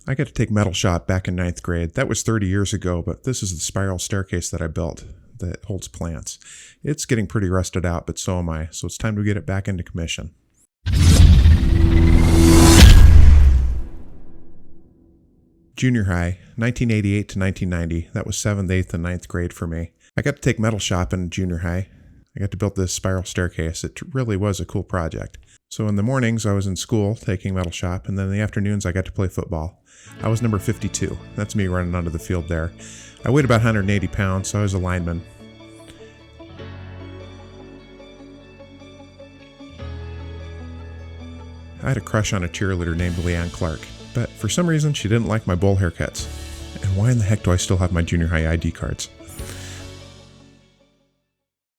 I got to take metal shop back in ninth grade. That was 30 years ago, but this is the spiral staircase that I built that holds plants. It's getting pretty rusted out, but so am I, so it's time to get it back into commission. Junior high, 1988 to 1990. That was 7th, 8th, and 9th grade for me. I got to take metal shop in junior high. I got to build this spiral staircase. It really was a cool project. So in the mornings, I was in school taking metal shop, and then in the afternoons, I got to play football. I was number 52. That's me running onto the field there. I weighed about 180 pounds, so I was a lineman. I had a crush on a cheerleader named Leanne Clark, but for some reason, she didn't like my bowl haircuts. And why in the heck do I still have my junior high ID cards?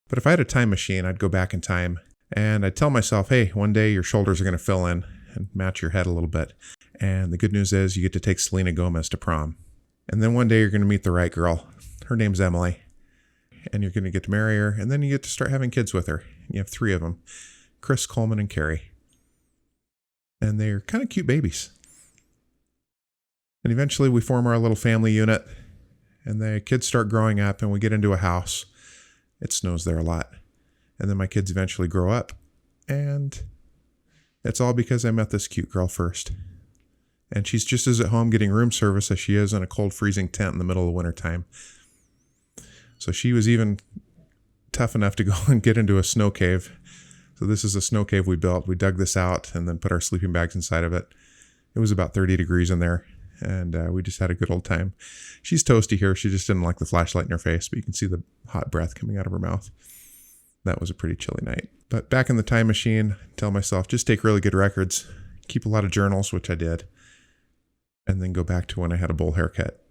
But if I had a time machine, I'd go back in time, and I'd tell myself, hey, one day your shoulders are going to fill in and match your head a little bit. And the good news is you get to take Selena Gomez to prom. And then one day you're going to meet the right girl. Her name's Emily. And you're going to get to marry her, and then you get to start having kids with her. You have 3 of them, Chris, Coleman, and Carrie. And they're kind of cute babies. And eventually we form our little family unit, and the kids start growing up, and we get into a house. It snows there a lot. And then my kids eventually grow up, and it's all because I met this cute girl first. And she's just as at home getting room service as she is in a cold, freezing tent in the middle of wintertime. So she was even tough enough to go and get into a snow cave. So this is a snow cave we built. We dug this out and then put our sleeping bags inside of it. It was about 30 degrees in there, and we just had a good old time. She's toasty here. She just didn't like the flashlight in her face, but you can see the hot breath coming out of her mouth. That was a pretty chilly night. But back in the time machine, tell myself, just take really good records, keep a lot of journals, which I did, and then go back to when I had a bowl haircut.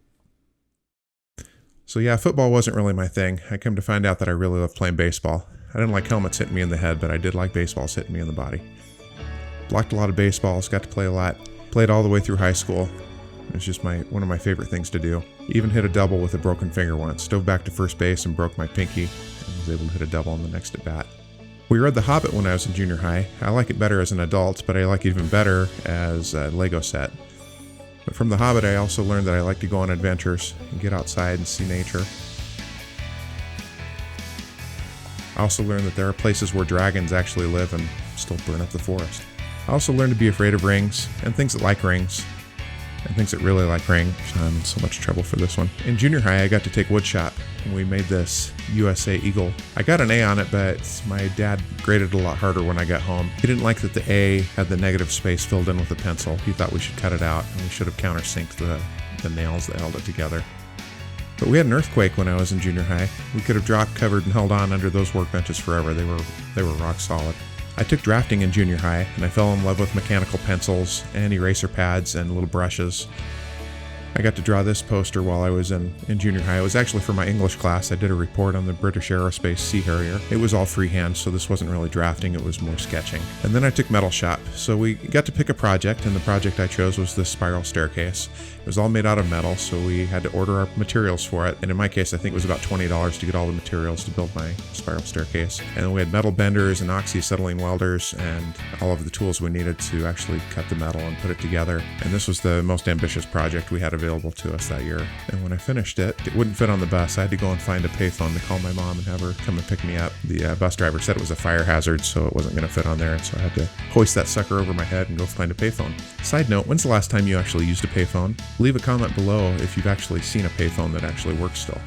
So yeah, football wasn't really my thing. I come to find out that I really love playing baseball. I didn't like helmets hitting me in the head, but I did like baseballs hitting me in the body. Blocked a lot of baseballs, got to play a lot. Played all the way through high school. It was just one of my favorite things to do. Even hit a double with a broken finger once. Dove back to first base and broke my pinky, and was able to hit a double on the next at bat. We read The Hobbit when I was in junior high. I like it better as an adult, but I like it even better as a Lego set. But from The Hobbit, I also learned that I like to go on adventures and get outside and see nature. I also learned that there are places where dragons actually live and still burn up the forest. I also learned to be afraid of rings and things that like rings and things that really like rings. I'm in so much trouble for this one. In junior high, I got to take woodshop, and we made this USA Eagle. I got an A on it, but my dad graded a lot harder when I got home. He didn't like that the A had the negative space filled in with a pencil. He thought we should cut it out, and we should have countersinked the nails that held it together. But we had an earthquake when I was in junior high. We could have dropped, covered, and held on under those workbenches forever. They were rock solid. I took drafting in junior high, and I fell in love with mechanical pencils and eraser pads and little brushes. I got to draw this poster while I was in junior high. It was actually for my English class. I did a report on the British Aerospace Sea Harrier. It was all freehand, so this wasn't really drafting, it was more sketching. And then I took metal shop. So we got to pick a project, and the project I chose was this spiral staircase. It was all made out of metal, so we had to order our materials for it. And in my case, I think it was about $20 to get all the materials to build my spiral staircase. And then we had metal benders and oxy-acetylene welders and all of the tools we needed to actually cut the metal and put it together. And this was the most ambitious project we had available to us that year. And when I finished it, it wouldn't fit on the bus. I had to go and find a payphone to call my mom and have her come and pick me up. The bus driver said it was a fire hazard, so it wasn't going to fit on there. And so I had to hoist that sucker over my head and go find a payphone. Side note, when's the last time you actually used a payphone? Leave a comment below if you've actually seen a payphone that actually works still.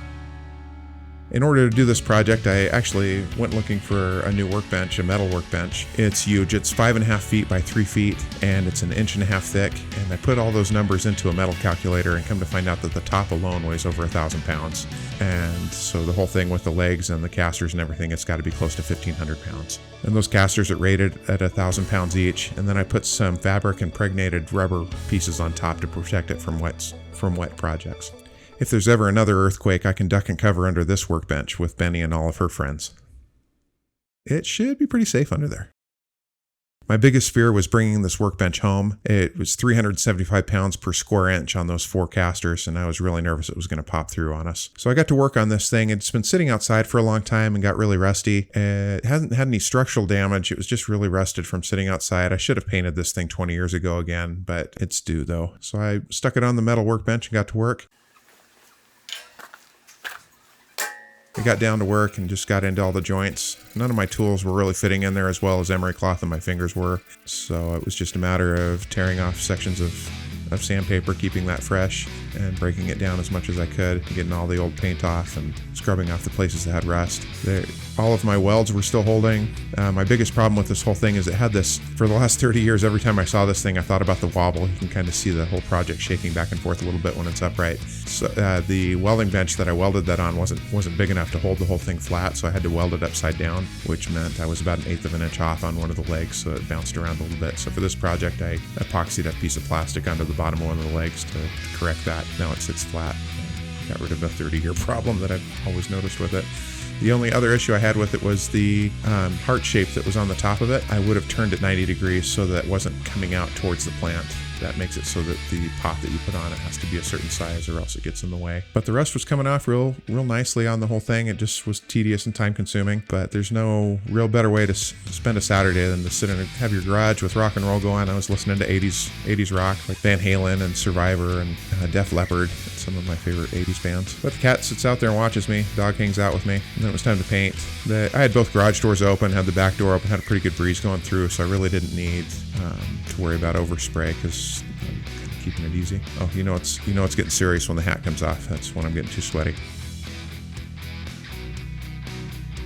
In order to do this project, I actually went looking for a new workbench, a metal workbench. It's huge. It's 5.5 feet by 3 feet, and it's 1.5 inches thick. And I put all those numbers into a metal calculator and come to find out that the top alone weighs over 1,000 pounds. And so the whole thing with the legs and the casters and everything, it's got to be close to 1,500 pounds. And those casters are rated at 1,000 pounds each. And then I put some fabric impregnated rubber pieces on top to protect it from wet projects. If there's ever another earthquake, I can duck and cover under this workbench with Benny and all of her friends. It should be pretty safe under there. My biggest fear was bringing this workbench home. It was 375 pounds per square inch on those 4 casters, and I was really nervous it was going to pop through on us. So I got to work on this thing. It's been sitting outside for a long time and got really rusty. It hasn't had any structural damage. It was just really rusted from sitting outside. I should have painted this thing 20 years ago again, but it's due though. So I stuck it on the metal workbench and got to work. I got down to work and just got into all the joints. None of my tools were really fitting in there as well as emery cloth and my fingers were. So it was just a matter of tearing off sections of sandpaper, keeping that fresh, and breaking it down as much as I could, getting all the old paint off and scrubbing off the places that had rust. All of my welds were still holding. My biggest problem with this whole thing is it had this, for the last 30 years, every time I saw this thing, I thought about the wobble. You can kind of see the whole project shaking back and forth a little bit when it's upright. So the welding bench that I welded that on wasn't big enough to hold the whole thing flat, so I had to weld it upside down, which meant I was about 1/8 of an inch off on one of the legs, so it bounced around a little bit. So for this project, I epoxied a piece of plastic onto the bottom of one of the legs to correct that. Now it sits flat. Got rid of a 30-year problem that I've always noticed with it. The only other issue I had with it was the heart shape that was on the top of it. I would have turned it 90 degrees so that it wasn't coming out towards the plant. That makes it so that the pot that you put on it has to be a certain size or else it gets in the way. But the rest was coming off real nicely on the whole thing. It just was tedious and time consuming, but there's no real better way to spend a Saturday than to sit and have your garage with rock and roll going. I was listening to 80s rock like Van Halen and Survivor and Def Leppard, some of my favorite 80s bands. But the cat sits out there and watches me. Dog hangs out with me. And then it was time to paint. I had both garage doors open, had the back door open, had a pretty good breeze going through, so I really didn't need to worry about overspray because I'm keeping it easy. Oh, you know it's getting serious when the hat comes off. That's when I'm getting too sweaty.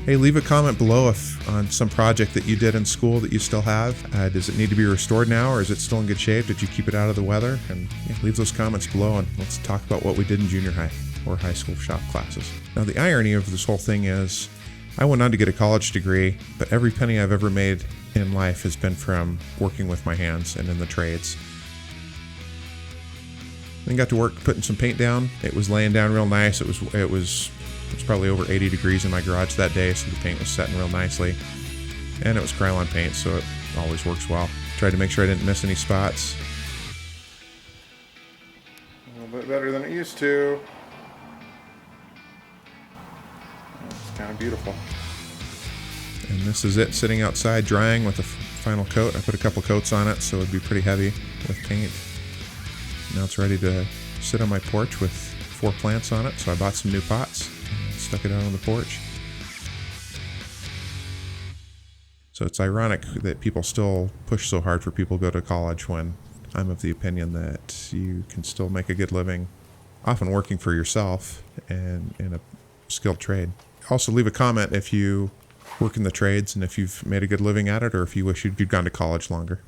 Hey, leave a comment below on some project that you did in school that you still have. Does it need to be restored now, or is it still in good shape? Did you keep it out of the weather? And yeah, leave those comments below, and let's talk about what we did in junior high or high school shop classes. Now, the irony of this whole thing is I went on to get a college degree, but every penny I've ever made in life has been from working with my hands and in the trades. Then got to work putting some paint down. It was laying down real nice. It was probably over 80 degrees in my garage that day, so the paint was setting real nicely. And it was Krylon paint, so it always works well. Tried to make sure I didn't miss any spots. A little bit better than it used to. It's kind of beautiful. And this is it sitting outside drying with a final coat. I put a couple coats on it so it'd be pretty heavy with paint. Now it's ready to sit on my porch with 4 plants on it, so I bought some new pots and stuck it out on the porch. So it's ironic that people still push so hard for people to go to college when I'm of the opinion that you can still make a good living, often working for yourself and in a skilled trade. Also leave a comment if you work in the trades and if you've made a good living at it or if you wish you'd gone to college longer.